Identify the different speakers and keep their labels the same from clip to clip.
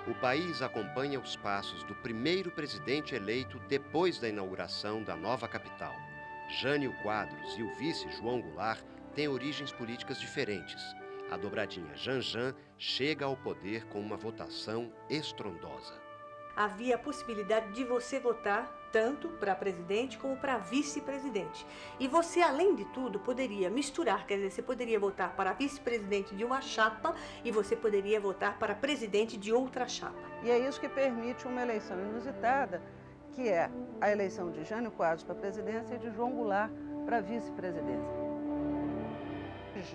Speaker 1: O país acompanha os passos do primeiro presidente eleito depois da inauguração da nova capital. Jânio Quadros e o vice João Goulart têm origens políticas diferentes. A dobradinha Janjan chega ao poder com uma votação estrondosa.
Speaker 2: Havia a possibilidade de você votar tanto para presidente como para vice-presidente. E você, além de tudo, poderia misturar, quer dizer, você poderia votar para vice-presidente de uma chapa e você poderia votar para presidente de outra chapa.
Speaker 3: E é isso que permite uma eleição inusitada, que é a eleição de Jânio Quadros para a presidência e de João Goulart para a vice-presidência.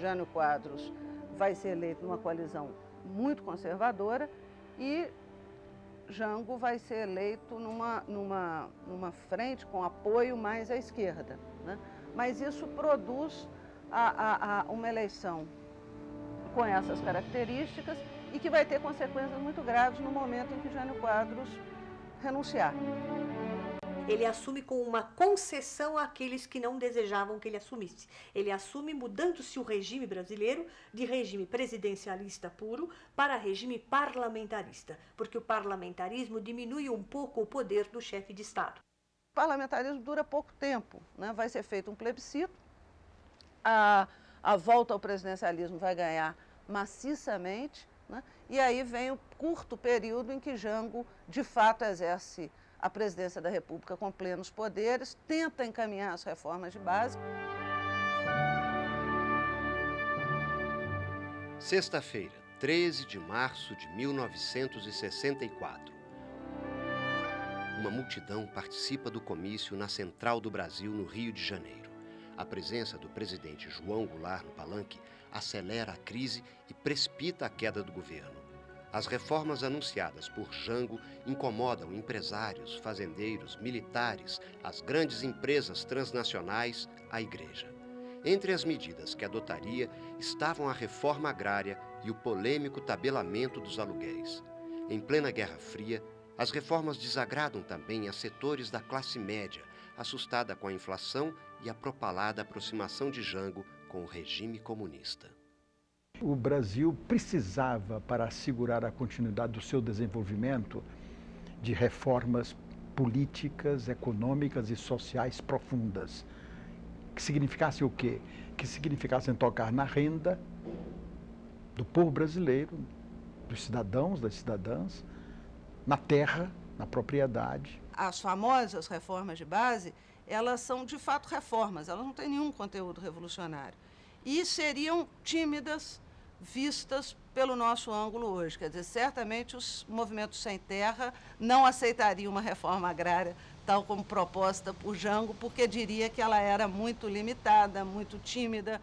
Speaker 3: Jânio Quadros vai ser eleito numa coalizão muito conservadora e Jango vai ser eleito numa frente com apoio mais à esquerda, né? Mas isso produz uma eleição com essas características e que vai ter consequências muito graves no momento em que Jânio Quadros renunciar.
Speaker 2: Ele assume com uma concessão àqueles que não desejavam que ele assumisse. Ele assume mudando-se o regime brasileiro de regime presidencialista puro para regime parlamentarista, porque o parlamentarismo diminui um pouco o poder do chefe de Estado.
Speaker 3: O parlamentarismo dura pouco tempo, né? Vai ser feito um plebiscito, a volta ao presidencialismo vai ganhar maciçamente, né? E aí vem o curto período em que Jango, de fato, exerce a presidência da República com plenos poderes, tenta encaminhar as reformas de base.
Speaker 1: Sexta-feira, 13 de março de 1964. Uma multidão participa do comício na Central do Brasil, no Rio de Janeiro. A presença do presidente João Goulart no palanque acelera a crise e precipita a queda do governo. As reformas anunciadas por Jango incomodam empresários, fazendeiros, militares, as grandes empresas transnacionais, a igreja. Entre as medidas que adotaria estavam a reforma agrária e o polêmico tabelamento dos aluguéis. Em plena Guerra Fria, as reformas desagradam também a setores da classe média, assustada com a inflação e a propalada aproximação de Jango com o regime comunista.
Speaker 4: O Brasil precisava, para assegurar a continuidade do seu desenvolvimento, de reformas políticas, econômicas e sociais profundas. Que significasse o quê? Que significassem tocar na renda do povo brasileiro, dos cidadãos, das cidadãs, na terra, na propriedade.
Speaker 3: As famosas reformas de base, elas são de fato reformas, elas não têm nenhum conteúdo revolucionário. E seriam tímidas, vistas pelo nosso ângulo hoje. Quer dizer, certamente os movimentos sem terra não aceitariam uma reforma agrária tal como proposta por Jango, porque diria que ela era muito limitada, muito tímida.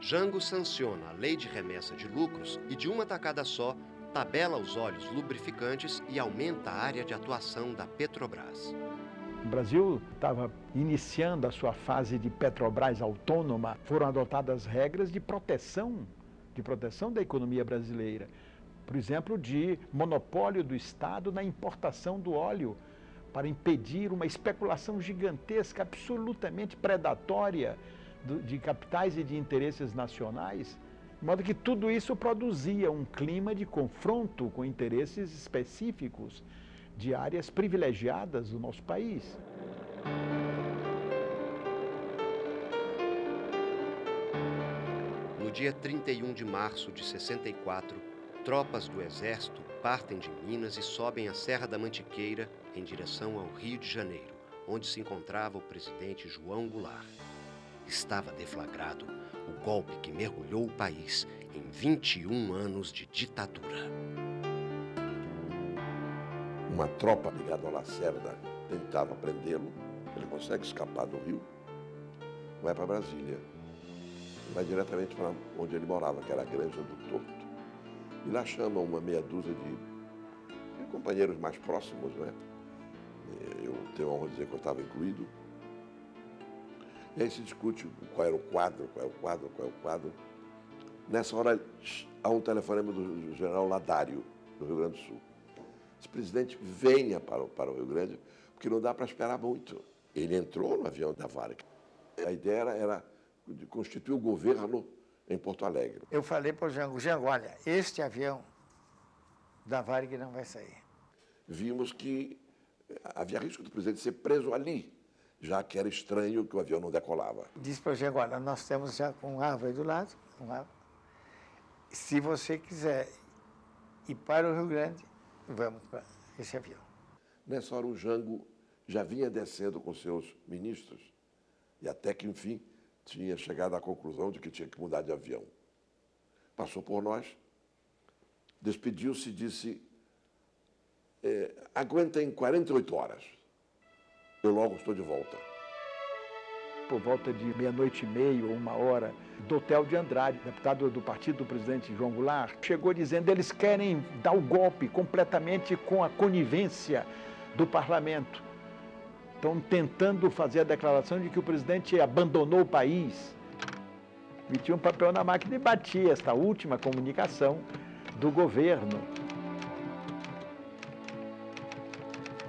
Speaker 1: Jango sanciona a lei de remessa de lucros e, de uma tacada só, tabela os óleos lubrificantes e aumenta a área de atuação da Petrobras.
Speaker 4: O Brasil estava iniciando a sua fase de Petrobras autônoma. Foram adotadas regras de proteção da economia brasileira. Por exemplo, de monopólio do Estado na importação do óleo, para impedir uma especulação gigantesca, absolutamente predatória de capitais e de interesses nacionais, de modo que tudo isso produzia um clima de confronto com interesses específicos de áreas privilegiadas do nosso país.
Speaker 1: No dia 31 de março de 64, tropas do Exército partem de Minas e sobem a Serra da Mantiqueira em direção ao Rio de Janeiro, onde se encontrava o presidente João Goulart. Estava deflagrado o golpe que mergulhou o país em 21 anos de ditadura.
Speaker 5: uma tropa ligada ao Lacerda tentava prendê-lo. Ele consegue escapar do Rio, vai para Brasília. Vai diretamente para onde ele morava, que era a Granja do Torto. E lá chama uma meia dúzia de companheiros mais próximos, né? Eu tenho a honra de dizer que eu estava incluído. E aí se discute qual era o quadro. Nessa hora, há um telefonema do general Ladário, do Rio Grande do Sul. Esse presidente venha para o Rio Grande, porque não dá para esperar muito. Ele entrou no avião da Varig. A ideia era de constituir o governo em Porto Alegre.
Speaker 6: Eu falei para o Jango, olha, este avião da Varig não vai sair.
Speaker 5: Vimos que havia risco do presidente ser preso ali, já que era estranho que o avião não decolava.
Speaker 6: Disse para o Jango, olha, nós temos já um árvore aí do lado, se você quiser ir para o Rio Grande, vamos para esse avião.
Speaker 5: Nessa hora o Jango já vinha descendo com seus ministros e até que, enfim, tinha chegado à conclusão de que tinha que mudar de avião. Passou por nós, despediu-se e disse, aguentem 48 horas, eu logo estou de volta.
Speaker 4: Por volta de 00:30 ou 1h, do hotel de Andrade, deputado do partido do presidente João Goulart, chegou dizendo eles querem dar o golpe completamente com a conivência do parlamento. Estão tentando fazer a declaração de que o presidente abandonou o país. Metia um papel na máquina e batia esta última comunicação do governo.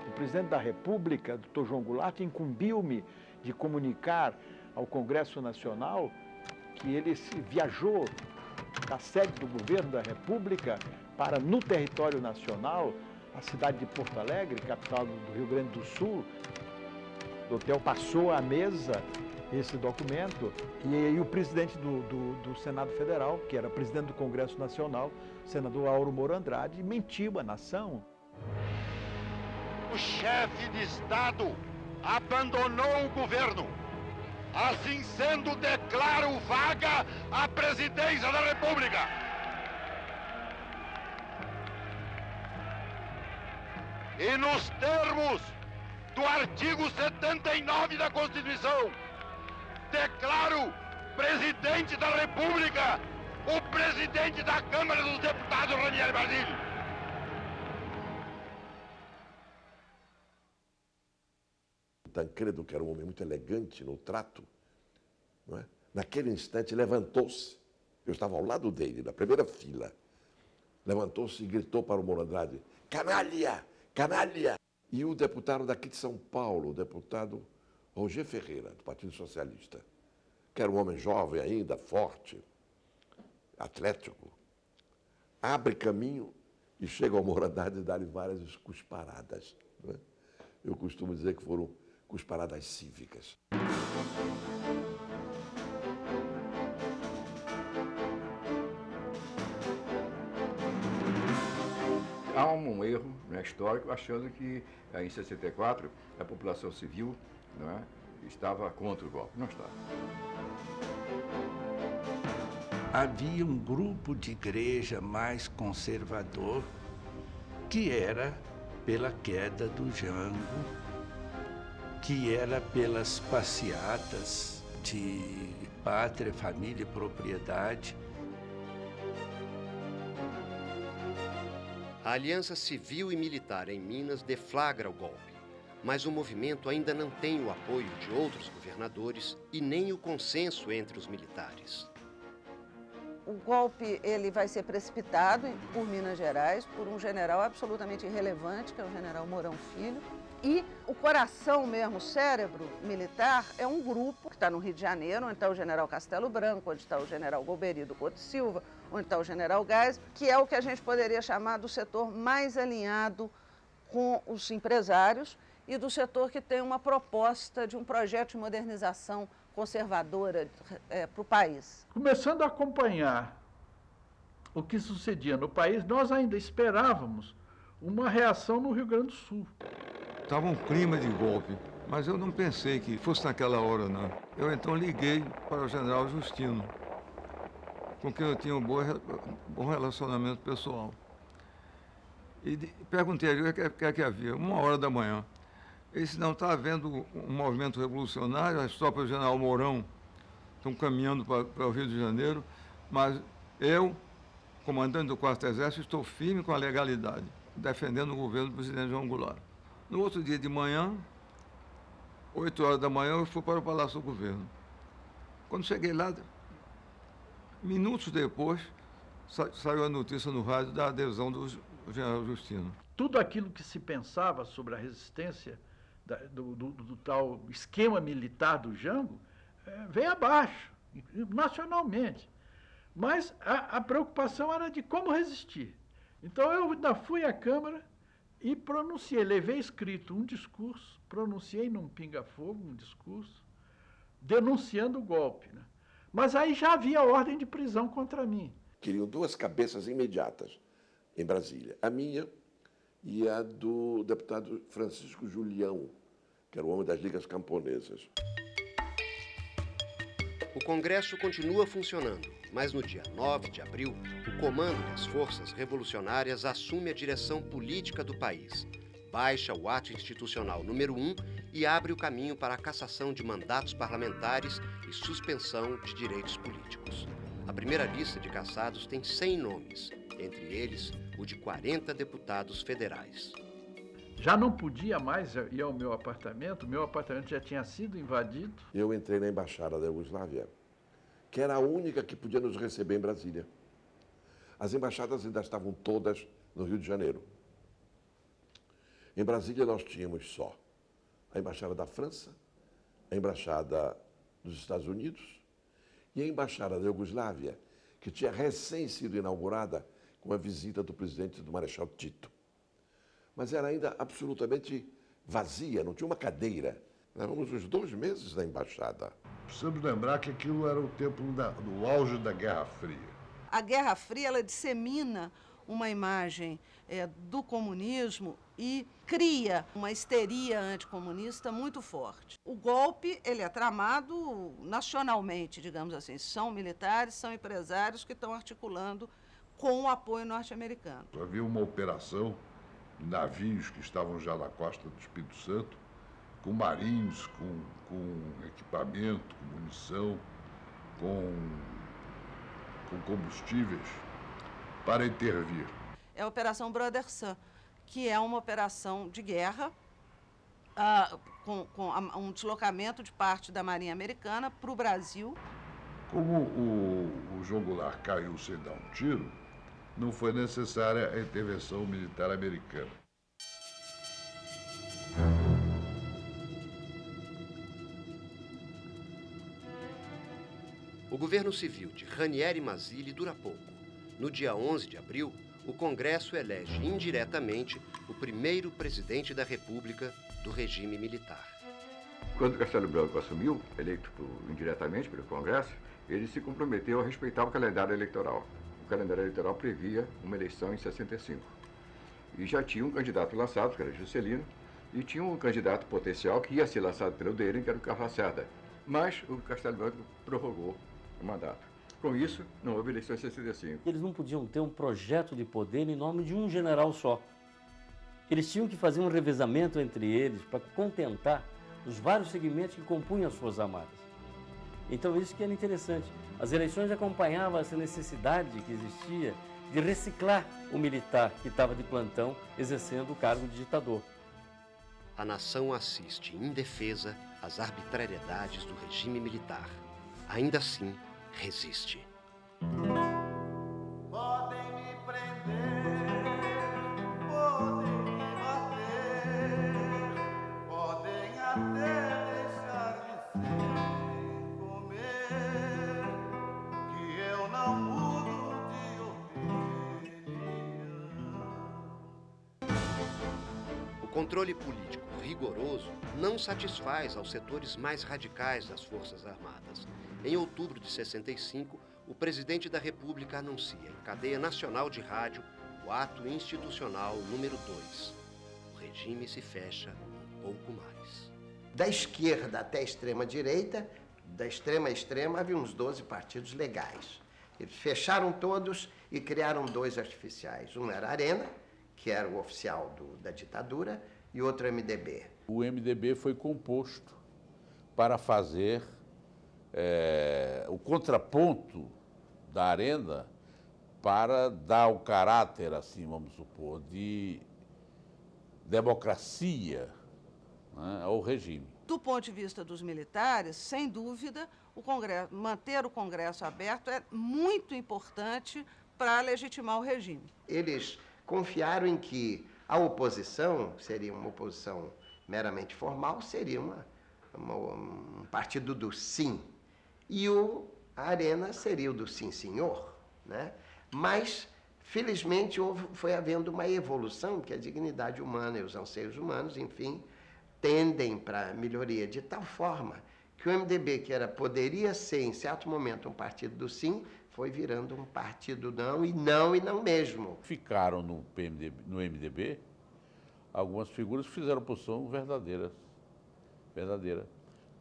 Speaker 4: O presidente da República, Dr. João Goulart, incumbiu-me de comunicar ao Congresso Nacional que ele viajou da sede do governo da República para, no território nacional, a cidade de Porto Alegre, capital do Rio Grande do Sul. O hotel passou à mesa esse documento e aí o presidente do Senado Federal, que era presidente do Congresso Nacional, senador Auro Moro Andrade, mentiu à nação.
Speaker 7: O chefe de Estado abandonou o governo. Assim sendo, declaro vaga a presidência da República. E nos termos do artigo 79 da Constituição, declaro presidente da República o presidente da Câmara dos Deputados, Ranieri Basílio.
Speaker 5: Tancredo, que era um homem muito elegante no trato, não é? Naquele instante levantou-se. Eu estava ao lado dele, na primeira fila. Levantou-se e gritou para o Moro Andrade, canalha, canalha! E o deputado daqui de São Paulo, o deputado Roger Ferreira, do Partido Socialista, que era um homem jovem ainda, forte, atlético, abre caminho e chega ao Moro Andrade e dá-lhe várias cusparadas. Não é? Eu costumo dizer que foram cusparadas cívicas.
Speaker 8: Há um erro, né, histórico, achando que em 64 a população civil, não é, estava contra o golpe. Não estava.
Speaker 9: Havia um grupo de igreja mais conservador que era pela queda do Jango, que era pelas passeatas de pátria, família e propriedade.
Speaker 1: A aliança civil e militar em Minas deflagra o golpe, mas o movimento ainda não tem o apoio de outros governadores e nem o consenso entre os militares.
Speaker 3: O golpe ele vai ser precipitado por Minas Gerais, por um general absolutamente irrelevante, que é o general Mourão Filho. E o coração mesmo, o cérebro militar, é um grupo que está no Rio de Janeiro, onde está o general Castelo Branco, onde está o general Golbery do Couto Silva, onde está o general Geisel, que é o que a gente poderia chamar do setor mais alinhado com os empresários e do setor que tem uma proposta de um projeto de modernização conservadora para o país.
Speaker 10: Começando a acompanhar o que sucedia no país, nós ainda esperávamos uma reação no Rio Grande do Sul.
Speaker 11: Estava um clima de golpe, mas eu não pensei que fosse naquela hora, não. Eu então liguei para o general Justino, com quem eu tinha um bom relacionamento pessoal. E perguntei a ele o que é que havia, 1h da manhã. Ele disse, não, está havendo um movimento revolucionário, as tropas do general Mourão estão caminhando para o Rio de Janeiro, mas eu, comandante do 4º Exército, estou firme com a legalidade, defendendo o governo do presidente João Goulart. No outro dia de manhã, 8h da manhã, eu fui para o Palácio do Governo. Quando cheguei lá, minutos depois, saiu a notícia no rádio da adesão do general Justino.
Speaker 10: Tudo aquilo que se pensava sobre a resistência do tal esquema militar do Jango veio abaixo, nacionalmente. Mas a preocupação era de como resistir. Então eu ainda fui à Câmara e pronunciei, levei escrito um discurso, pronunciei num pinga-fogo um discurso, denunciando o golpe, né? Mas aí já havia ordem de prisão contra mim.
Speaker 5: Queriam 2 cabeças imediatas em Brasília, a minha e a do deputado Francisco Julião, que era o homem das ligas camponesas.
Speaker 1: O Congresso continua funcionando, mas no dia 9 de abril, o comando das forças revolucionárias assume a direção política do país, baixa o ato institucional número 1 e abre o caminho para a cassação de mandatos parlamentares e suspensão de direitos políticos. A primeira lista de cassados tem 100 nomes, entre eles o de 40 deputados federais.
Speaker 10: Já não podia mais ir ao meu apartamento já tinha sido invadido.
Speaker 5: Eu entrei na Embaixada da Iugoslávia, que era a única que podia nos receber em Brasília. As embaixadas ainda estavam todas no Rio de Janeiro. Em Brasília nós tínhamos só a Embaixada da França, a Embaixada dos Estados Unidos e a Embaixada da Iugoslávia, que tinha recém sido inaugurada com a visita do presidente do Marechal Tito. Mas era ainda absolutamente vazia, não tinha uma cadeira. Nós éramos os 2 meses da embaixada.
Speaker 12: Precisamos lembrar que aquilo era o tempo do auge da Guerra Fria.
Speaker 3: A Guerra Fria, ela dissemina uma imagem do comunismo e cria uma histeria anticomunista muito forte. O golpe, ele é tramado nacionalmente, digamos assim. São militares, são empresários que estão articulando com o apoio norte-americano.
Speaker 12: Havia uma operação de navios que estavam já na costa do Espírito Santo, com marinhos, com equipamento, com munição, com combustíveis, para intervir.
Speaker 3: É a Operação Brother Sun, que é uma operação de guerra, com um deslocamento de parte da Marinha Americana para o Brasil.
Speaker 12: Como o João Goulart caiu sem dar um tiro, não foi necessária a intervenção militar americana.
Speaker 1: O governo civil de Ranieri Mazzilli dura pouco. No dia 11 de abril, o Congresso elege indiretamente o primeiro presidente da República do regime militar.
Speaker 8: Quando Castelo Branco assumiu, eleito indiretamente pelo Congresso, ele se comprometeu a respeitar o calendário eleitoral. O calendário eleitoral previa uma eleição em 65. E já tinha um candidato lançado, que era Juscelino, e tinha um candidato potencial que ia ser lançado pelo Deren, que era o Carlos Lacerda. Mas o Castelo Branco prorrogou o mandato. Com isso, não houve eleição em 65.
Speaker 13: Eles não podiam ter um projeto de poder em nome de um general só. Eles tinham que fazer um revezamento entre eles para contentar os vários segmentos que compunham as Forças Armadas. Então isso que era interessante. As eleições acompanhavam essa necessidade que existia de reciclar o militar que estava de plantão exercendo o cargo de ditador.
Speaker 1: A nação assiste indefesa às arbitrariedades do regime militar. Ainda assim, resiste.
Speaker 14: Podem me prender, podem me bater, podem até deixar de ser comer, que eu não mudo de opinião.
Speaker 1: O controle político rigoroso não satisfaz aos setores mais radicais das Forças Armadas. Em outubro de 65, o presidente da República anuncia em cadeia nacional de rádio o ato institucional número 2. O regime se fecha um pouco mais.
Speaker 15: Da esquerda até a extrema-direita, da extrema a extrema, havia uns 12 partidos legais. Eles fecharam todos e criaram 2 artificiais. Um era a Arena, que era o oficial da ditadura, e outro MDB.
Speaker 16: O MDB foi composto para fazer o contraponto da Arena, para dar o caráter, assim, vamos supor, de democracia, né, ao regime.
Speaker 3: Do ponto de vista dos militares, sem dúvida, manter o Congresso aberto é muito importante para legitimar o regime.
Speaker 15: Eles confiaram em que a oposição seria uma oposição meramente formal, seria um partido do sim. E a Arena seria o do sim, senhor, né? Mas, felizmente, foi havendo uma evolução, porque a dignidade humana e os anseios humanos, enfim, tendem para a melhoria de tal forma que o MDB, que poderia ser, em certo momento, um partido do sim, foi virando um partido não e não mesmo.
Speaker 16: Ficaram no MDB algumas figuras que fizeram posição verdadeira.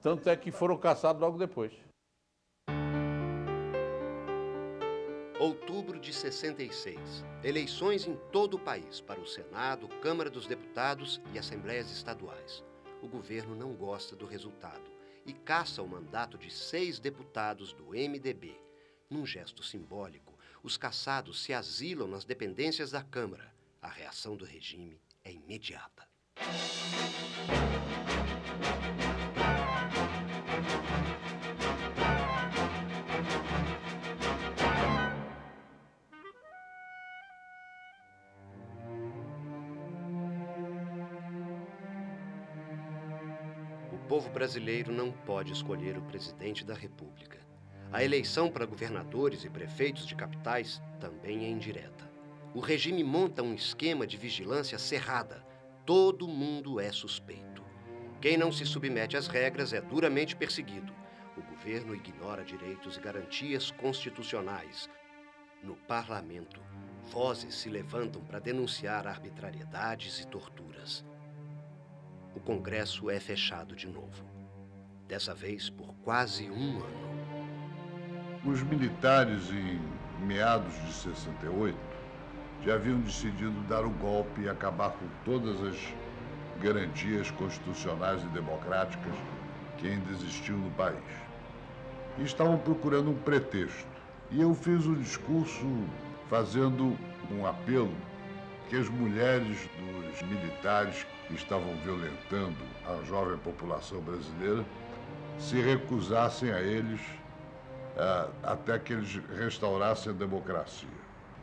Speaker 16: Tanto é que foram caçados logo depois.
Speaker 1: Outubro de 66. Eleições em todo o país para o Senado, Câmara dos Deputados e Assembleias Estaduais. O governo não gosta do resultado e caça o mandato de 6 deputados do MDB. Num gesto simbólico, os caçados se asilam nas dependências da Câmara. A reação do regime é imediata. O povo brasileiro não pode escolher o presidente da República. A eleição para governadores e prefeitos de capitais também é indireta. O regime monta um esquema de vigilância cerrada. Todo mundo é suspeito. Quem não se submete às regras é duramente perseguido. O governo ignora direitos e garantias constitucionais. No parlamento, vozes se levantam para denunciar arbitrariedades e torturas. O Congresso é fechado de novo. Dessa vez por quase um ano.
Speaker 12: Os militares, em meados de 68, já haviam decidido dar o golpe e acabar com todas as garantias constitucionais e democráticas que ainda existiam no país. E estavam procurando um pretexto. E eu fiz um discurso fazendo um apelo que as mulheres dos militares que estavam violentando a jovem população brasileira se recusassem a eles até que eles restaurassem a democracia.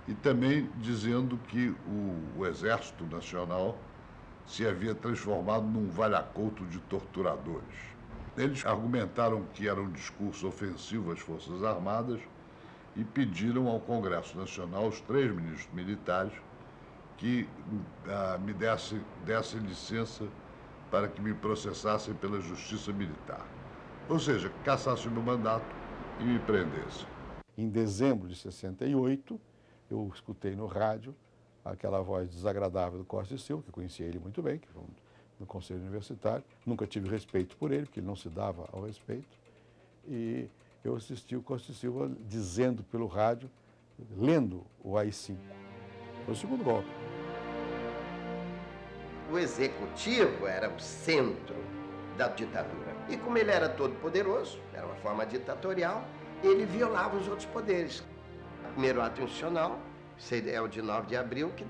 Speaker 12: E também dizendo que o Exército Nacional se havia transformado num valha-couto de torturadores. Eles argumentaram que era um discurso ofensivo às Forças Armadas e pediram ao Congresso Nacional, os 3 ministros militares, que me dessem licença para que me processassem pela Justiça Militar. Ou seja, cassassem meu mandato e me prendessem.
Speaker 17: Em dezembro de 68, eu escutei no rádio aquela voz desagradável do Costa e Silva, que eu conhecia ele muito bem, que foi no Conselho Universitário. Nunca tive respeito por ele, porque ele não se dava ao respeito. E eu assisti o Costa e Silva dizendo pelo rádio, lendo o AI-5. Foi o segundo golpe.
Speaker 15: O executivo era o centro da ditadura. E como ele era todo poderoso, era uma forma ditatorial, ele violava os outros poderes. O primeiro ato institucional é o de 9 de abril, que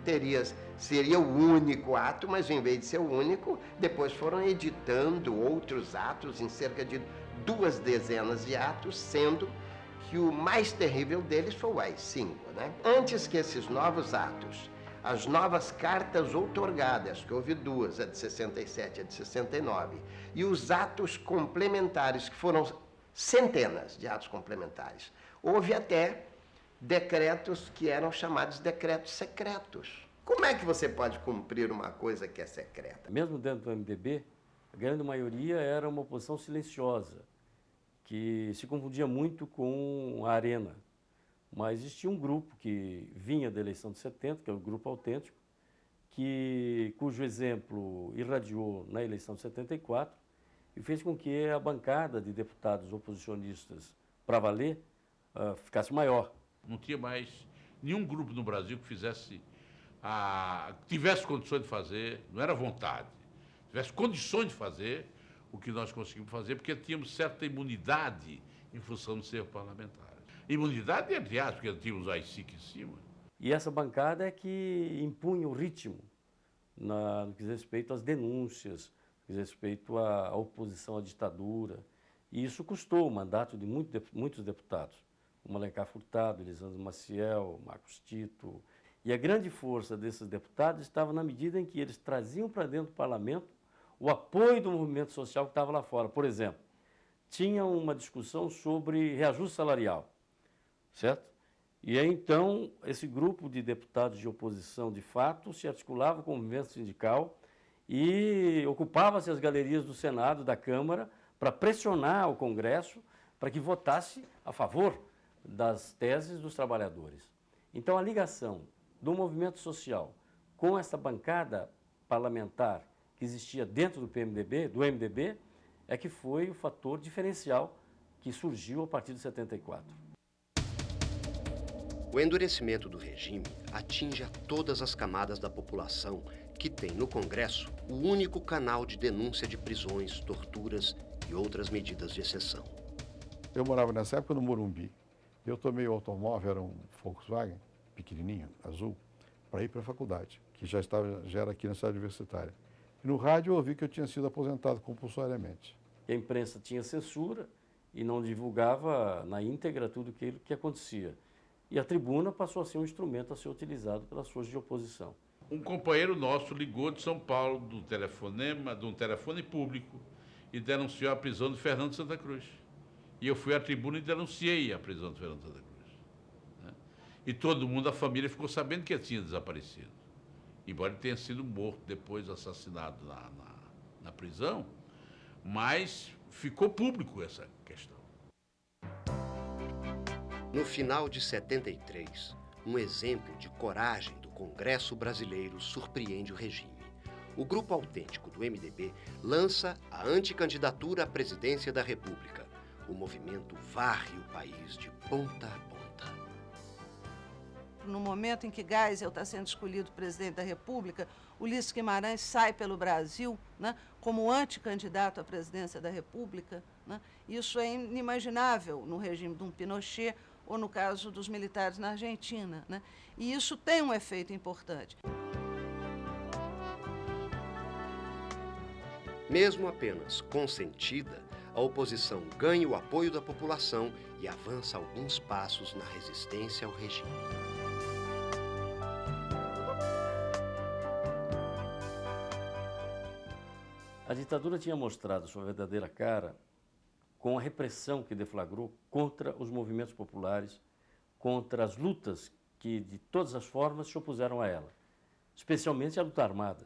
Speaker 15: seria o único ato, mas em vez de ser o único, depois foram editando outros atos em cerca de 2 dezenas de atos, sendo que o mais terrível deles foi o AI-5, né? Antes que esses novos atos, as novas cartas outorgadas, que houve 2, a de 67 e a de 69, e os atos complementares, que foram centenas de atos complementares, houve até decretos que eram chamados decretos secretos. Como é que você pode cumprir uma coisa que é secreta?
Speaker 13: Mesmo dentro do MDB, a grande maioria era uma oposição silenciosa, que se confundia muito com a Arena. Mas existia um grupo que vinha da eleição de 70, que é o Grupo Autêntico, cujo exemplo irradiou na eleição de 74 e fez com que a bancada de deputados oposicionistas para valer ficasse maior.
Speaker 9: Não tinha mais nenhum grupo no Brasil que fizesse tivesse condições de fazer, não era vontade, tivesse condições de fazer o que nós conseguimos fazer, porque tínhamos certa imunidade em função de ser parlamentares. Imunidade, aliás, porque tínhamos a ICIC em cima.
Speaker 13: E essa bancada é que impunha o ritmo no que diz respeito às denúncias, no que diz respeito à oposição à ditadura. E isso custou o mandato de muitos deputados, como Alencar Furtado, Elisandro Maciel, Marcos Tito. E a grande força desses deputados estava na medida em que eles traziam para dentro do parlamento o apoio do movimento social que estava lá fora. Por exemplo, tinha uma discussão sobre reajuste salarial, certo? E aí, então, esse grupo de deputados de oposição, de fato, se articulava com o movimento sindical e ocupava-se as galerias do Senado, da Câmara, para pressionar o Congresso para que votasse a favor das teses dos trabalhadores. Então, a ligação do movimento social com essa bancada parlamentar que existia dentro do MDB, é que foi o fator diferencial que surgiu a partir de 74.
Speaker 1: O endurecimento do regime atinge a todas as camadas da população que tem no Congresso o único canal de denúncia de prisões, torturas e outras medidas de exceção.
Speaker 17: Eu morava nessa época no Morumbi. Eu tomei o automóvel, era um Volkswagen, pequenininho, azul, para ir para a faculdade, que já era aqui na cidade universitária. E no rádio eu ouvi que eu tinha sido aposentado compulsoriamente.
Speaker 13: A imprensa tinha censura e não divulgava na íntegra tudo aquilo que acontecia. E a tribuna passou a ser um instrumento a ser utilizado pelas forças de oposição.
Speaker 9: Um companheiro nosso ligou de São Paulo, de um telefone público, e denunciou a prisão de Fernando Santa Cruz. E eu fui à tribuna e denunciei a prisão de Fernando Santa Cruz. Né? E todo mundo, a família, ficou sabendo que ele tinha desaparecido. Embora ele tenha sido morto depois, assassinado na prisão, mas ficou público essa questão.
Speaker 1: No final de 73, um exemplo de coragem do Congresso brasileiro surpreende o regime. O Grupo Autêntico do MDB lança a anticandidatura à presidência da República. O movimento varre o país de ponta a ponta.
Speaker 3: No momento em que Geisel está sendo escolhido presidente da República, Ulisses Guimarães sai pelo Brasil, né, como anticandidato à presidência da República. Né? Isso é inimaginável no regime de um Pinochet ou no caso dos militares na Argentina. Né? E isso tem um efeito importante.
Speaker 1: Mesmo apenas consentida, a oposição ganha o apoio da população e avança alguns passos na resistência ao regime.
Speaker 13: A ditadura tinha mostrado sua verdadeira cara com a repressão que deflagrou contra os movimentos populares, contra as lutas que, de todas as formas, se opuseram a ela, especialmente a luta armada.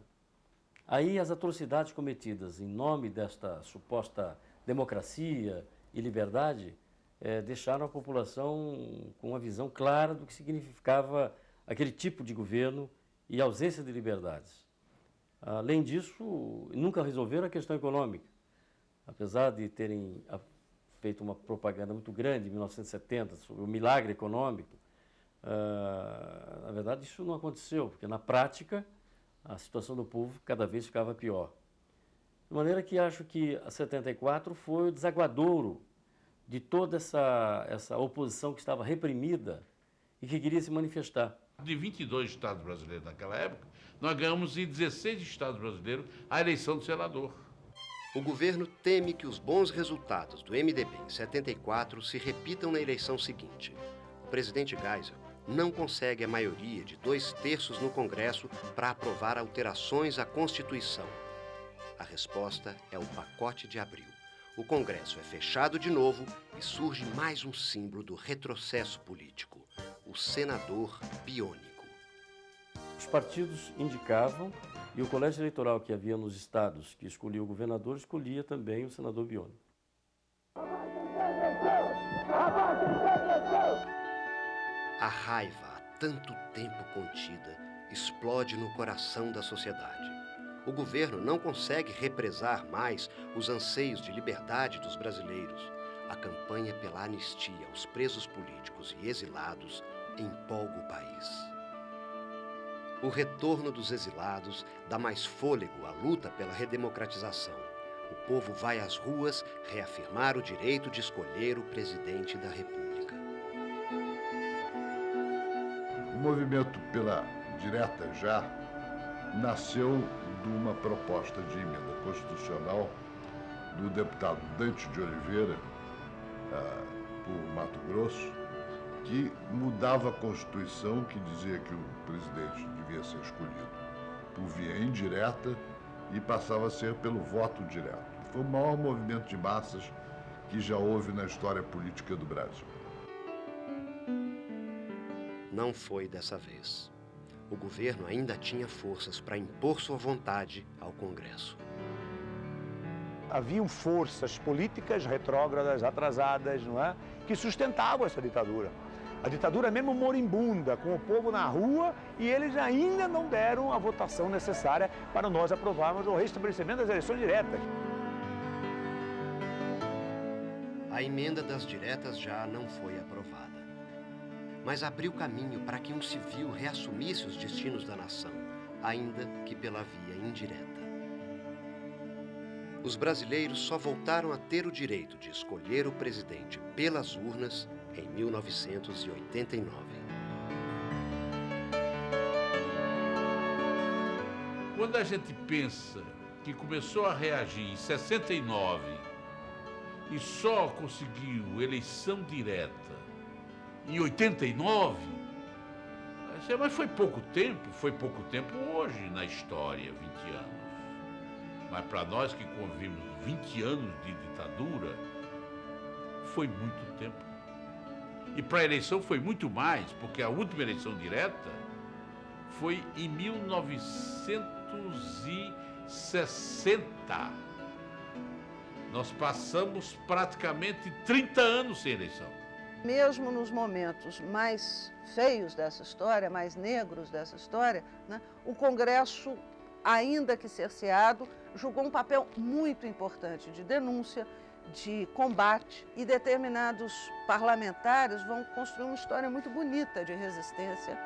Speaker 13: Aí as atrocidades cometidas em nome desta suposta democracia e liberdade deixaram a população com uma visão clara do que significava aquele tipo de governo e ausência de liberdades. Além disso, nunca resolveram a questão econômica. Apesar de terem feito uma propaganda muito grande em 1970 sobre o milagre econômico, na verdade isso não aconteceu, porque na prática a situação do povo cada vez ficava pior. De maneira que acho que a 74 foi o desaguadouro de toda essa oposição que estava reprimida e que queria se manifestar.
Speaker 9: De 22 estados brasileiros naquela época, nós ganhamos em 16 estados brasileiros a eleição do senador.
Speaker 1: O governo teme que os bons resultados do MDB em 74 se repitam na eleição seguinte. O presidente Geisel não consegue a maioria de 2/3 no Congresso para aprovar alterações à Constituição. A resposta é o pacote de abril. O Congresso é fechado de novo e surge mais um símbolo do retrocesso político, o senador biônico.
Speaker 13: Os partidos indicavam e o colégio eleitoral que havia nos estados que escolhia o governador escolhia também o senador biônico.
Speaker 1: A raiva, há tanto tempo contida, explode no coração da sociedade. O governo não consegue represar mais os anseios de liberdade dos brasileiros. A campanha pela anistia aos presos políticos e exilados empolga o país. O retorno dos exilados dá mais fôlego à luta pela redemocratização. O povo vai às ruas reafirmar o direito de escolher o presidente da República.
Speaker 12: O movimento pela direta já nasceu de uma proposta de emenda constitucional do deputado Dante de Oliveira, por Mato Grosso, que mudava a Constituição, que dizia que o presidente devia ser escolhido por via indireta e passava a ser pelo voto direto. Foi o maior movimento de massas que já houve na história política do Brasil.
Speaker 1: Não foi dessa vez. O governo ainda tinha forças para impor sua vontade ao Congresso.
Speaker 18: Haviam forças políticas retrógradas, atrasadas, não é? Que sustentavam essa ditadura. A ditadura mesmo moribunda, com o povo na rua, e eles ainda não deram a votação necessária para nós aprovarmos o restabelecimento das eleições diretas.
Speaker 1: A emenda das diretas já não foi aprovada, mas abriu caminho para que um civil reassumisse os destinos da nação, ainda que pela via indireta. Os brasileiros só voltaram a ter o direito de escolher o presidente pelas urnas em 1989.
Speaker 9: Quando a gente pensa que começou a reagir em 69 e só conseguiu eleição direta em 89, mas foi pouco tempo hoje na história, 20 anos. Mas para nós que convivemos 20 anos de ditadura, foi muito tempo. E para a eleição foi muito mais, porque a última eleição direta foi em 1960. Nós passamos praticamente 30 anos sem eleição.
Speaker 3: Mesmo nos momentos mais feios dessa história, mais negros dessa história, né, o Congresso, ainda que cerceado, jogou um papel muito importante de denúncia, de combate, e determinados parlamentares vão construir uma história muito bonita de resistência.